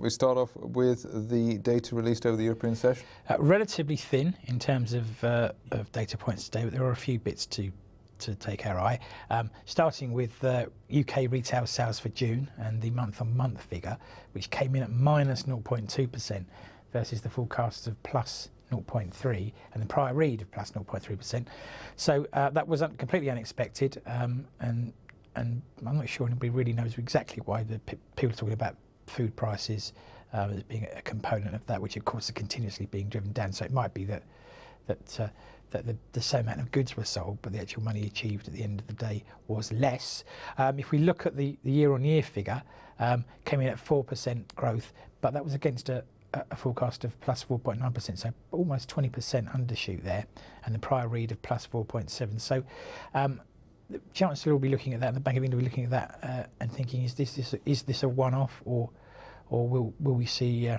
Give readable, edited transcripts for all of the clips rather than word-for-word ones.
We start off with the data released over the European session. Relatively thin in terms of data points today, but there are a few bits to take our eye. Starting with UK retail sales for June and the month-on-month figure, which came in at minus 0.2% versus the forecasts of plus 0.3 and the prior read of plus 0.3%. So that was completely unexpected, and I'm not sure anybody really knows exactly why the people are talking about food prices as being a component of that, which of course are continuously being driven down. So it might be that the same amount of goods were sold, but the actual money achieved at the end of the day was less. If we look at the year-on-year figure, came in at 4% growth, but that was against a forecast of plus 4.9%, so almost 20% undershoot there, and the prior read of plus 4.7. So the Chancellor will be looking at that, and the Bank of England will be looking at that and thinking, is this a one-off, or will we see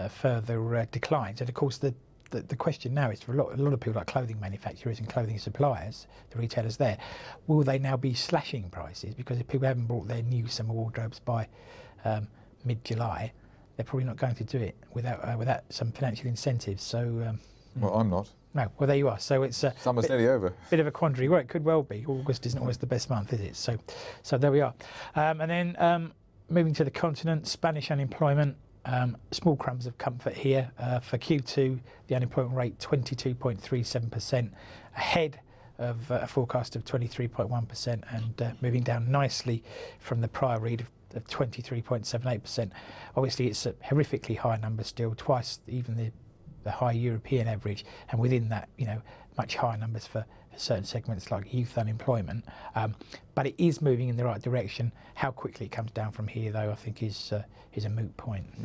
further declines? And of course, the question now is for a lot of people like clothing manufacturers and clothing suppliers, the retailers there, will they now be slashing prices? Because if people haven't bought their new summer wardrobes by mid-July, they're probably not going to do it without some financial incentives. So, well, I'm not. No, well, there you are. So it's summer's nearly over. Bit of a quandary. Well, it could well be. August isn't always the best month, is it? So there we are. And then moving to the continent, Spanish unemployment. Small crumbs of comfort here. For Q2, the unemployment rate 22.37%, ahead of a forecast of 23.1%, and moving down nicely from the prior read of 23.78%. Obviously, it's a horrifically high number still, twice even the high European average, and within that, much higher numbers for certain segments like youth unemployment. But it is moving in the right direction. How quickly it comes down from here, though, I think is a moot point.